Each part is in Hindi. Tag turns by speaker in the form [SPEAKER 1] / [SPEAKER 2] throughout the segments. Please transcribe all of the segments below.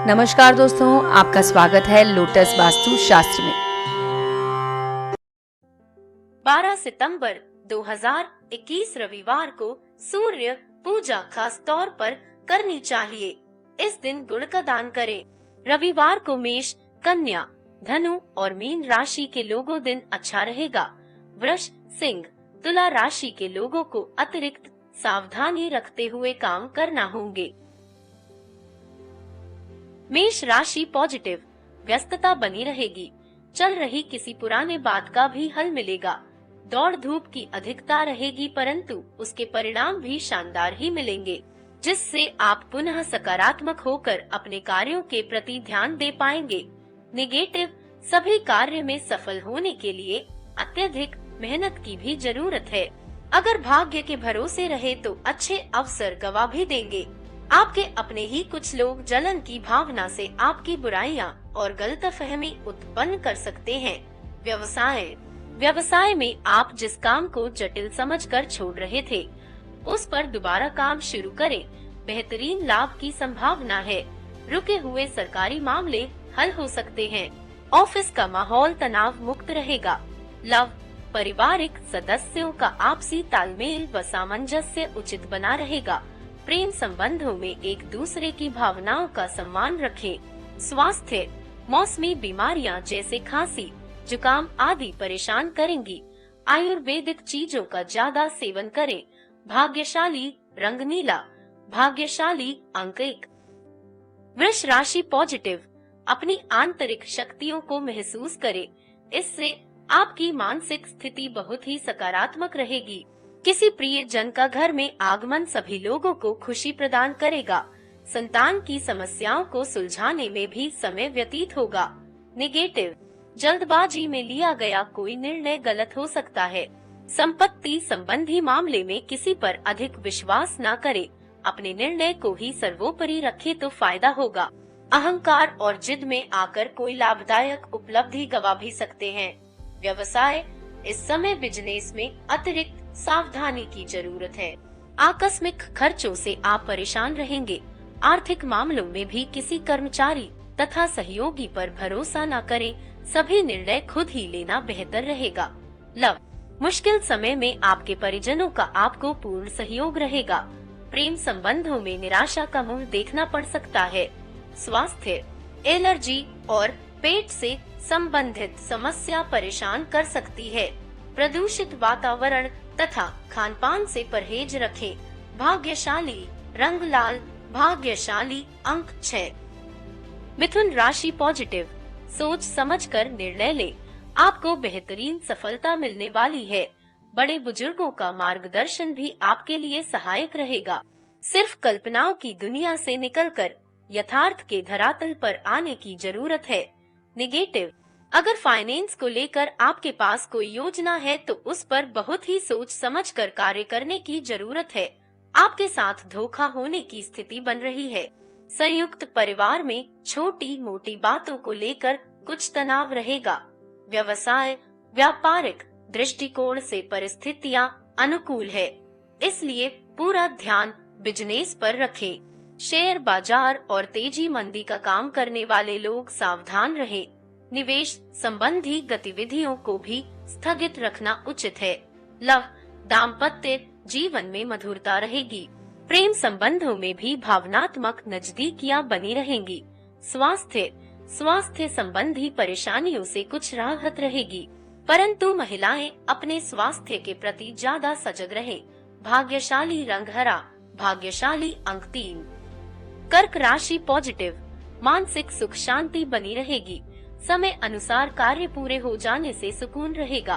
[SPEAKER 1] नमस्कार दोस्तों, आपका स्वागत है लोटस वास्तु शास्त्र में।
[SPEAKER 2] 12 सितंबर 2021 रविवार को सूर्य पूजा खास तौर पर करनी चाहिए। इस दिन गुड़ का दान करें। रविवार को मेष, कन्या, धनु और मीन राशि के लोगों दिन अच्छा रहेगा। वृष, सिंह, तुला राशि के लोगों को अतिरिक्त सावधानी रखते हुए काम करना होंगे। मेष राशि पॉजिटिव, व्यस्तता बनी रहेगी। चल रही किसी पुराने बात का भी हल मिलेगा। दौड़ धूप की अधिकता रहेगी, परंतु उसके परिणाम भी शानदार ही मिलेंगे, जिससे आप पुनः सकारात्मक होकर अपने कार्यों के प्रति ध्यान दे पाएंगे। नेगेटिव, सभी कार्य में सफल होने के लिए अत्यधिक मेहनत की भी जरूरत है। अगर भाग्य के भरोसे रहे तो अच्छे अवसर गवा भी देंगे। आपके अपने ही कुछ लोग जलन की भावना से आपकी बुराइयां और गलतफहमी उत्पन्न कर सकते हैं। व्यवसाय में आप जिस काम को जटिल समझकर छोड़ रहे थे, उस पर दोबारा काम शुरू करें। बेहतरीन लाभ की संभावना है। रुके हुए सरकारी मामले हल हो सकते हैं। ऑफिस का माहौल तनाव मुक्त रहेगा। लव, पारिवारिक सदस्यों का आपसी तालमेल व सामंजस्य उचित बना रहेगा। प्रेम संबंधों में एक दूसरे की भावनाओं का सम्मान रखें। स्वास्थ्य, मौसमी बीमारियां जैसे खांसी, जुकाम आदि परेशान करेंगी। आयुर्वेदिक चीजों का ज्यादा सेवन करें। भाग्यशाली रंग नीला, भाग्यशाली अंक 1। वृष राशि पॉजिटिव, अपनी आंतरिक शक्तियों को महसूस करें। इससे आपकी मानसिक स्थिति बहुत ही सकारात्मक रहेगी। किसी प्रिय जन का घर में आगमन सभी लोगों को खुशी प्रदान करेगा। संतान की समस्याओं को सुलझाने में भी समय व्यतीत होगा। नेगेटिव, जल्दबाजी में लिया गया कोई निर्णय गलत हो सकता है। संपत्ति संबंधी मामले में किसी पर अधिक विश्वास न करें। अपने निर्णय को ही सर्वोपरि रखें तो फायदा होगा। अहंकार और जिद में आकर कोई लाभदायक उपलब्धि गवा भी सकते हैं। व्यवसाय, इस समय बिजनेस में अतिरिक्त सावधानी की जरूरत है। आकस्मिक खर्चों से आप परेशान रहेंगे। आर्थिक मामलों में भी किसी कर्मचारी तथा सहयोगी पर भरोसा न करें। सभी निर्णय खुद ही लेना बेहतर रहेगा। लव, मुश्किल समय में आपके परिजनों का आपको पूर्ण सहयोग रहेगा। प्रेम संबंधों में निराशा का मुंह देखना पड़ सकता है। स्वास्थ्य, एलर्जी और पेट से संबंधित समस्या परेशान कर सकती है। प्रदूषित वातावरण तथा खानपान से परहेज रखें। भाग्यशाली रंग लाल, भाग्यशाली अंक 6। मिथुन राशि पॉजिटिव, सोच समझकर निर्णय लें। आपको बेहतरीन सफलता मिलने वाली है। बड़े बुजुर्गों का मार्गदर्शन भी आपके लिए सहायक रहेगा। सिर्फ कल्पनाओं की दुनिया से निकलकर यथार्थ के धरातल पर आने की जरूरत है। नेगेटिव, अगर फाइनेंस को लेकर आपके पास कोई योजना है तो उस पर बहुत ही सोच समझकर कार्य करने की जरूरत है। आपके साथ धोखा होने की स्थिति बन रही है। संयुक्त परिवार में छोटी मोटी बातों को लेकर कुछ तनाव रहेगा। व्यवसाय, व्यापारिक दृष्टिकोण से परिस्थितियां अनुकूल है, इसलिए पूरा ध्यान बिजनेस पर रखें। शेयर बाजार और तेजी मंदी का काम करने वाले लोग सावधान रहें। निवेश संबंधी गतिविधियों को भी स्थगित रखना उचित है। लव, दाम्पत्य जीवन में मधुरता रहेगी। प्रेम संबंधों में भी भावनात्मक नजदीकियां बनी रहेंगी। स्वास्थ्य संबंधी परेशानियों से कुछ राहत रहेगी, परंतु महिलाएं अपने स्वास्थ्य के प्रति ज्यादा सजग रहें। भाग्यशाली रंग हरा, भाग्यशाली अंक 3। कर्क राशि पॉजिटिव, मानसिक सुख शांति बनी रहेगी। समय अनुसार कार्य पूरे हो जाने से सुकून रहेगा।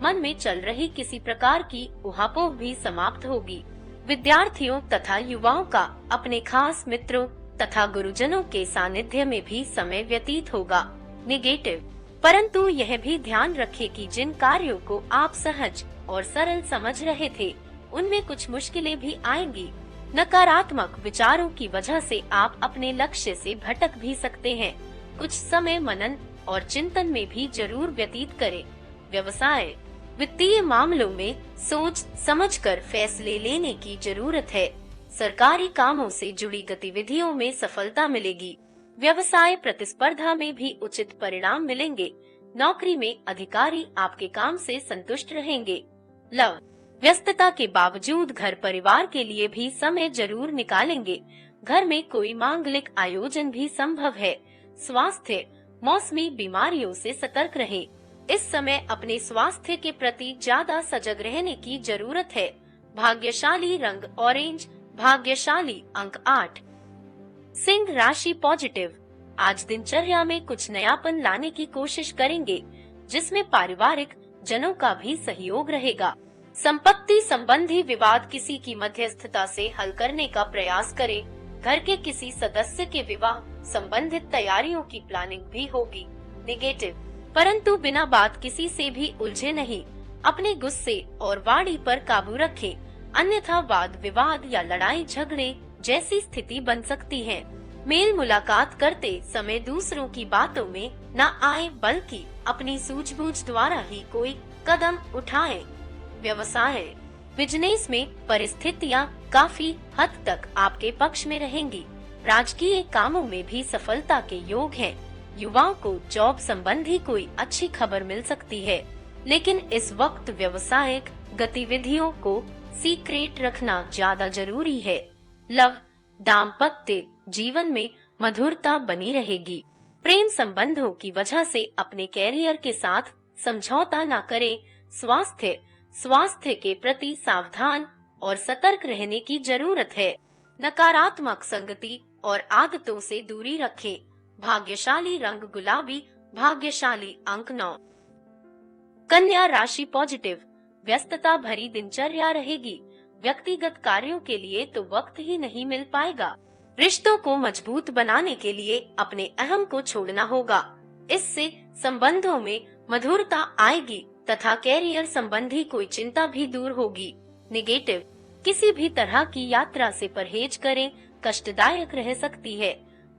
[SPEAKER 2] मन में चल रही किसी प्रकार की उहापोह भी समाप्त होगी। विद्यार्थियों तथा युवाओं का अपने खास मित्रों तथा गुरुजनों के सानिध्य में भी समय व्यतीत होगा। नेगेटिव, परंतु यह भी ध्यान रखें कि जिन कार्यों को आप सहज और सरल समझ रहे थे, उनमें कुछ मुश्किलें भी आएंगी। नकारात्मक विचारों की वजह से आप अपने लक्ष्य से भटक भी सकते हैं। कुछ समय मनन और चिंतन में भी जरूर व्यतीत करें। व्यवसाय, वित्तीय मामलों में सोच समझकर फैसले लेने की जरूरत है। सरकारी कामों से जुड़ी गतिविधियों में सफलता मिलेगी। व्यवसाय प्रतिस्पर्धा में भी उचित परिणाम मिलेंगे। नौकरी में अधिकारी आपके काम से संतुष्ट रहेंगे। लव, व्यस्तता के बावजूद घर परिवार के लिए भी समय जरूर निकालेंगे। घर में कोई मांगलिक आयोजन भी संभव है। स्वास्थ्य, मौसमी बीमारियों से सतर्क रहें। इस समय अपने स्वास्थ्य के प्रति ज्यादा सजग रहने की जरूरत है। भाग्यशाली रंग ऑरेंज, भाग्यशाली अंक 8। सिंह राशि पॉजिटिव, आज दिनचर्या में कुछ नयापन लाने की कोशिश करेंगे, जिसमें पारिवारिक जनों का भी सहयोग रहेगा। संपत्ति संबंधी विवाद किसी की मध्यस्थता से हल करने का प्रयास करें। घर के किसी सदस्य के विवाह संबंधित तैयारियों की प्लानिंग भी होगी। नेगेटिव, परंतु बिना बात किसी से भी उलझे नहीं। अपने गुस्से और वाणी पर काबू रखें, अन्यथा वाद विवाद या लड़ाई झगड़े जैसी स्थिति बन सकती है। मेल मुलाकात करते समय दूसरों की बातों में न आए, बल्कि अपनी सूझबूझ द्वारा ही कोई कदम उठाएं। व्यवसाय, बिजनेस में परिस्थितियां काफी हद तक आपके पक्ष में रहेंगी। राजकीय कामों में भी सफलता के योग हैं। युवाओं को जॉब संबंधी कोई अच्छी खबर मिल सकती है, लेकिन इस वक्त व्यवसायिक गतिविधियों को सीक्रेट रखना ज्यादा जरूरी है। लव, दाम्पत्य जीवन में मधुरता बनी रहेगी। प्रेम संबंधों की वजह से अपने कैरियर के साथ समझौता न करें। स्वास्थ्य के प्रति सावधान और सतर्क रहने की जरूरत है। नकारात्मक संगति और आदतों से दूरी रखें। भाग्यशाली रंग गुलाबी, भाग्यशाली अंक 9। कन्या राशि पॉजिटिव, व्यस्तता भरी दिनचर्या रहेगी। व्यक्तिगत कार्यों के लिए तो वक्त ही नहीं मिल पाएगा। रिश्तों को मजबूत बनाने के लिए अपने अहम को छोड़ना होगा। इससे संबंधों में मधुरता आएगी तथा कैरियर संबंधी कोई चिंता भी दूर होगी। नेगेटिव, किसी भी तरह की यात्रा से परहेज करें, कष्टदायक रह सकती है।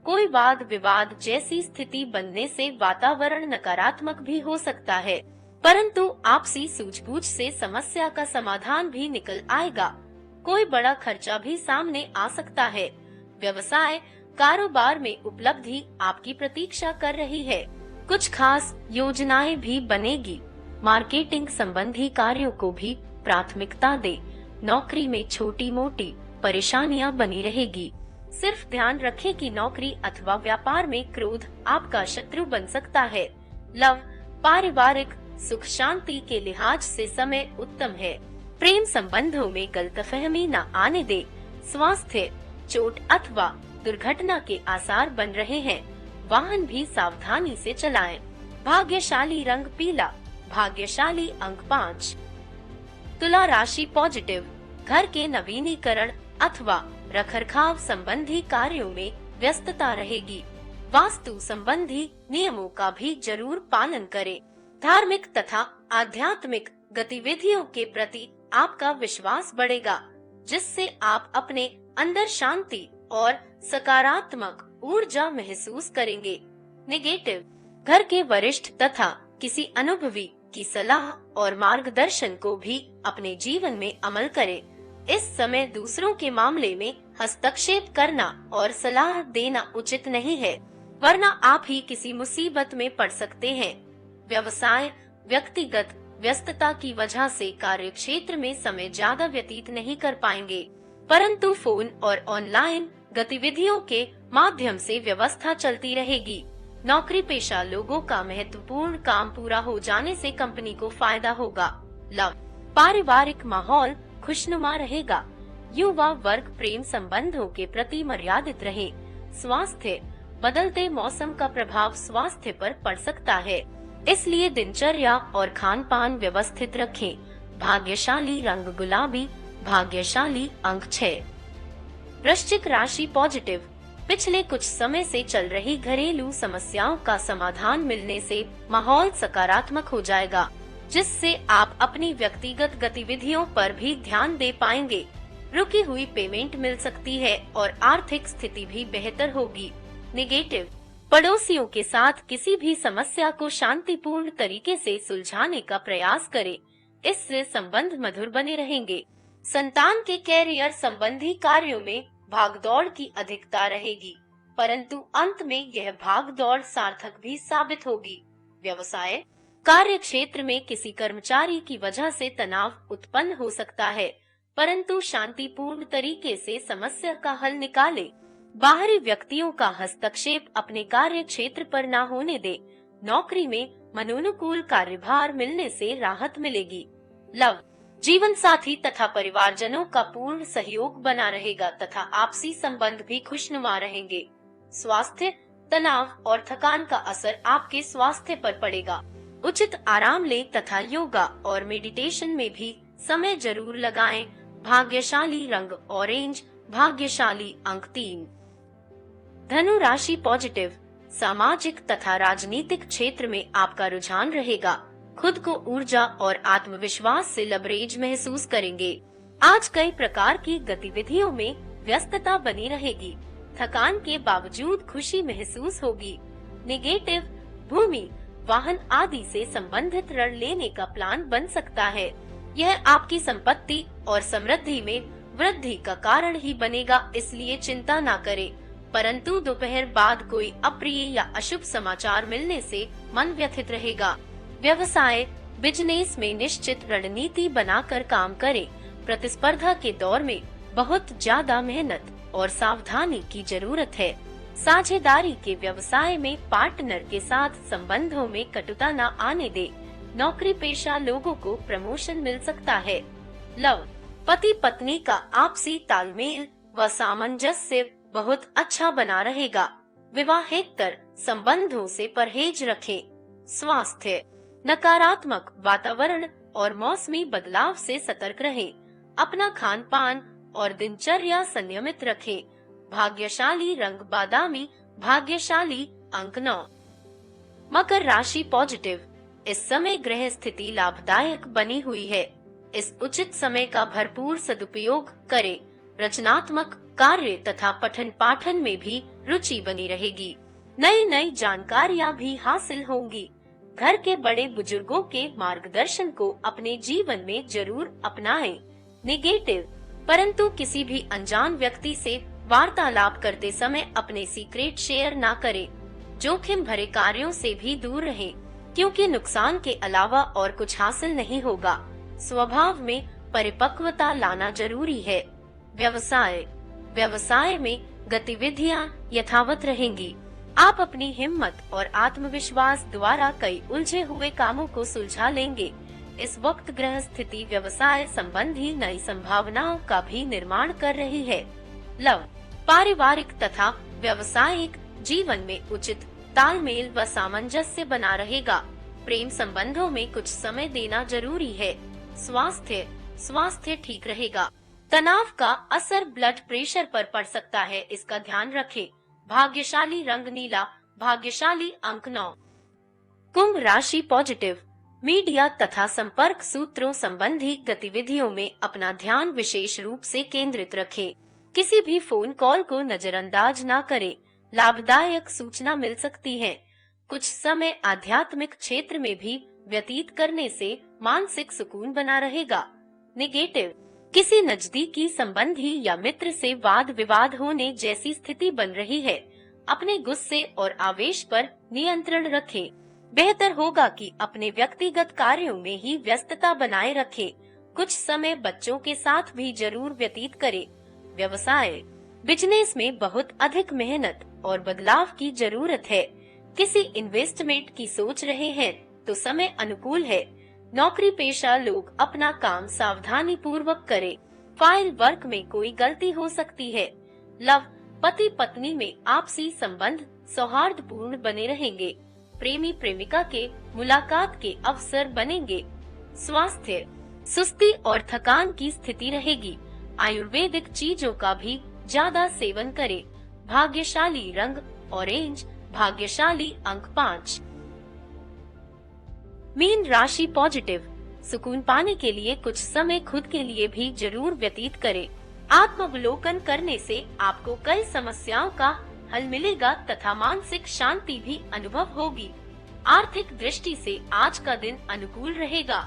[SPEAKER 2] कोई वाद विवाद जैसी स्थिति बनने से वातावरण नकारात्मक भी हो सकता है, परंतु आपसी सूझबूझ से समस्या का समाधान भी निकल आएगा। कोई बड़ा खर्चा भी सामने आ सकता है। व्यवसाय, कारोबार में उपलब्धि आपकी प्रतीक्षा कर रही है। कुछ खास योजनाएं भी बनेगी। मार्केटिंग संबंधी कार्यों को भी प्राथमिकता दे। नौकरी में छोटी मोटी परेशानियां बनी रहेगी। सिर्फ ध्यान रखें कि नौकरी अथवा व्यापार में क्रोध आपका शत्रु बन सकता है। लव, पारिवारिक सुख शांति के लिहाज से समय उत्तम है। प्रेम संबंधों में गलतफहमी न आने दे। स्वास्थ्य, चोट अथवा दुर्घटना के आसार बन रहे हैं। वाहन भी सावधानी से चलाएं। भाग्यशाली रंग पीला, भाग्यशाली अंक 5। तुला राशि पॉजिटिव, घर के नवीनीकरण अथवा रखरखाव संबंधी कार्यों में व्यस्तता रहेगी। वास्तु संबंधी नियमों का भी जरूर पालन करें। धार्मिक तथा आध्यात्मिक गतिविधियों के प्रति आपका विश्वास बढ़ेगा, जिससे आप अपने अंदर शांति और सकारात्मक ऊर्जा महसूस करेंगे। नेगेटिव, घर के वरिष्ठ तथा किसी अनुभवी की सलाह और मार्गदर्शन को भी अपने जीवन में अमल करें। इस समय दूसरों के मामले में हस्तक्षेप करना और सलाह देना उचित नहीं है, वरना आप ही किसी मुसीबत में पड़ सकते हैं। व्यवसाय, व्यक्तिगत व्यस्तता की वजह से कार्यक्षेत्र में समय ज्यादा व्यतीत नहीं कर पाएंगे, परंतु फोन और ऑनलाइन गतिविधियों के माध्यम से व्यवस्था चलती रहेगी। नौकरी पेशा लोगों का महत्वपूर्ण काम पूरा हो जाने से कंपनी को फायदा होगा। लव, पारिवारिक माहौल खुशनुमा रहेगा। युवा वर्ग प्रेम संबंधों के प्रति मर्यादित रहे। स्वास्थ्य, बदलते मौसम का प्रभाव स्वास्थ्य पर पड़ सकता है, इसलिए दिनचर्या और खान पान व्यवस्थित रखें। भाग्यशाली रंग गुलाबी, भाग्यशाली अंक 6। वृश्चिक राशि पॉजिटिव, पिछले कुछ समय से चल रही घरेलू समस्याओं का समाधान मिलने से माहौल सकारात्मक हो जाएगा, जिससे आप अपनी व्यक्तिगत गतिविधियों पर भी ध्यान दे पाएंगे। रुकी हुई पेमेंट मिल सकती है और आर्थिक स्थिति भी बेहतर होगी। नेगेटिव, पड़ोसियों के साथ किसी भी समस्या को शांतिपूर्ण तरीके से सुलझाने का प्रयास करें, इससे संबंध मधुर बने रहेंगे। संतान के कैरियर संबंधी कार्यों में भागदौड़ की अधिकता रहेगी। परंतु अंत में यह भाग दौड़ सार्थक भी साबित होगी। व्यवसाय कार्य क्षेत्र में किसी कर्मचारी की वजह से तनाव उत्पन्न हो सकता है, परंतु शांतिपूर्ण तरीके से समस्या का हल निकाले। बाहरी व्यक्तियों का हस्तक्षेप अपने कार्य क्षेत्र पर न होने दे। नौकरी में मनोनुकूल कार्यभार मिलने से राहत मिलेगी। लव जीवन साथी तथा परिवारजनों का पूर्ण सहयोग बना रहेगा तथा आपसी संबंध भी खुशनुमा रहेंगे। स्वास्थ्य तनाव और थकान का असर आपके स्वास्थ्य पर पड़ेगा। उचित आराम लें तथा योगा और मेडिटेशन में भी समय जरूर लगाएं। भाग्यशाली रंग ऑरेंज, भाग्यशाली अंक 3। धनु राशि पॉजिटिव, सामाजिक तथा राजनीतिक क्षेत्र में आपका रुझान रहेगा। खुद को ऊर्जा और आत्मविश्वास से लबरेज महसूस करेंगे। आज कई प्रकार की गतिविधियों में व्यस्तता बनी रहेगी। थकान के बावजूद खुशी महसूस होगी। नेगेटिव भूमि, वाहन आदि से संबंधित ऋण लेने का प्लान बन सकता है। यह आपकी संपत्ति और समृद्धि में वृद्धि का कारण ही बनेगा, इसलिए चिंता न करें। परंतु दोपहर बाद कोई अप्रिय या अशुभ समाचार मिलने से मन व्यथित रहेगा। व्यवसाय बिजनेस में निश्चित रणनीति बनाकर काम करें। प्रतिस्पर्धा के दौर में बहुत ज्यादा मेहनत और सावधानी की जरूरत है। साझेदारी के व्यवसाय में पार्टनर के साथ संबंधों में कटुता न आने दे। नौकरी पेशा लोगों को प्रमोशन मिल सकता है। लव पति पत्नी का आपसी तालमेल व सामंजस्य बहुत अच्छा बना रहेगा। विवाहेतर संबंधों से परहेज रखें। स्वास्थ्य नकारात्मक वातावरण और मौसमी बदलाव से सतर्क रहें। अपना खान पान और दिनचर्या संयमित रखें। भाग्यशाली रंग बादामी, भाग्यशाली अंक 9। मकर राशि पॉजिटिव, इस समय ग्रह स्थिति लाभदायक बनी हुई है। इस उचित समय का भरपूर सदुपयोग करें। रचनात्मक कार्य तथा पठन पाठन में भी रुचि बनी रहेगी। नई नई जानकारियां भी हासिल होंगी। घर के बड़े बुजुर्गों के मार्गदर्शन को अपने जीवन में जरूर अपनाएं। नेगेटिव परंतु किसी भी अनजान व्यक्ति से वार्तालाप करते समय अपने सीक्रेट शेयर ना करें। जोखिम भरे कार्यों से भी दूर रहें, क्योंकि नुकसान के अलावा और कुछ हासिल नहीं होगा। स्वभाव में परिपक्वता लाना जरूरी है। व्यवसाय में गतिविधियां यथावत रहेंगी। आप अपनी हिम्मत और आत्मविश्वास द्वारा कई उलझे हुए कामों को सुलझा लेंगे। इस वक्त ग्रह स्थिति व्यवसाय संबंधी नई संभावनाओं का भी निर्माण कर रही है। लव पारिवारिक तथा व्यवसायिक जीवन में उचित तालमेल व सामंजस्य बना रहेगा। प्रेम संबंधों में कुछ समय देना जरूरी है। स्वास्थ्य ठीक रहेगा। तनाव का असर ब्लड प्रेशर पर पड़ सकता है, इसका ध्यान रखें। भाग्यशाली रंग नीला, भाग्यशाली अंक 9। कुंभ राशि पॉजिटिव, मीडिया तथा संपर्क सूत्रों संबंधी गतिविधियों में अपना ध्यान विशेष रूप से केंद्रित रखें। किसी भी फोन कॉल को नजरअंदाज न करें। लाभदायक सूचना मिल सकती है। कुछ समय आध्यात्मिक क्षेत्र में भी व्यतीत करने से मानसिक सुकून बना रहेगा। नेगेटिव किसी नजदीकी संबंधी या मित्र से वाद विवाद होने जैसी स्थिति बन रही है। अपने गुस्से और आवेश पर नियंत्रण रखें। बेहतर होगा कि अपने व्यक्तिगत कार्यों में ही व्यस्तता बनाए रखें। कुछ समय बच्चों के साथ भी जरूर व्यतीत करें। व्यवसाय बिजनेस में बहुत अधिक मेहनत और बदलाव की जरूरत है। किसी इन्वेस्टमेंट की सोच रहे हैं तो समय अनुकूल है। नौकरी पेशा लोग अपना काम सावधानी पूर्वक करें। फाइल वर्क में कोई गलती हो सकती है। लव पति पत्नी में आपसी संबंध सौहार्दपूर्ण बने रहेंगे। प्रेमी प्रेमिका के मुलाकात के अवसर बनेंगे। स्वास्थ्य सुस्ती और थकान की स्थिति रहेगी। आयुर्वेदिक चीजों का भी ज्यादा सेवन करें। भाग्यशाली रंग ऑरेंज, भाग्यशाली अंक 5। मीन राशि पॉजिटिव, सुकून पाने के लिए कुछ समय खुद के लिए भी जरूर व्यतीत करें। आत्मावलोकन करने से आपको कई समस्याओं का हल मिलेगा तथा मानसिक शांति भी अनुभव होगी। आर्थिक दृष्टि से आज का दिन अनुकूल रहेगा।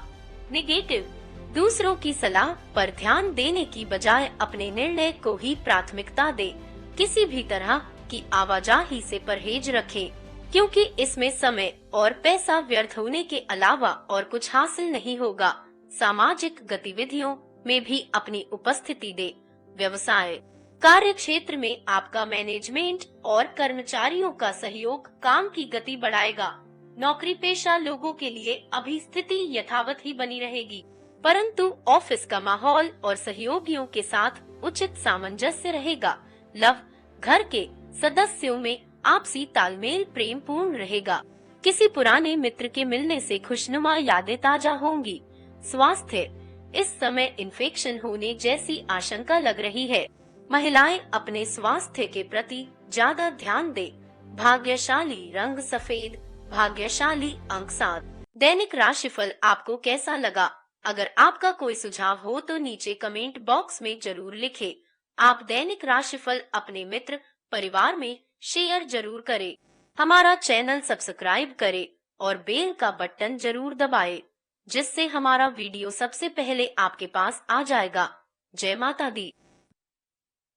[SPEAKER 2] नेगेटिव दूसरों की सलाह पर ध्यान देने की बजाय अपने निर्णय को ही प्राथमिकता दे। किसी भी तरह की आवाजाही से परहेज रखें, क्योंकि इसमें समय और पैसा व्यर्थ होने के अलावा और कुछ हासिल नहीं होगा। सामाजिक गतिविधियों में भी अपनी उपस्थिति दे। व्यवसाय कार्य क्षेत्र में आपका मैनेजमेंट और कर्मचारियों का सहयोग काम की गति बढ़ाएगा। नौकरी पेशा लोगों के लिए अभी स्थिति यथावत ही बनी रहेगी, परंतु ऑफिस का माहौल और सहयोगियों के साथ उचित सामंजस्य रहेगा। लव घर के सदस्यों में आपसी तालमेल प्रेम पूर्ण रहेगा। किसी पुराने मित्र के मिलने से खुशनुमा यादें ताजा होंगी। स्वास्थ्य इस समय इन्फेक्शन होने जैसी आशंका लग रही है। महिलाएं अपने स्वास्थ्य के प्रति ज्यादा ध्यान दें। भाग्यशाली रंग सफेद, भाग्यशाली अंक 7। दैनिक राशिफल आपको कैसा लगा? अगर आपका कोई सुझाव हो तो नीचे कमेंट बॉक्स में जरूर लिखें। आप दैनिक राशिफल अपने मित्र परिवार में शेयर जरूर करें। हमारा चैनल सब्सक्राइब करें और बेल का बटन जरूर दबाएं, जिससे हमारा वीडियो सबसे पहले आपके पास आ जाएगा। जय माता दी।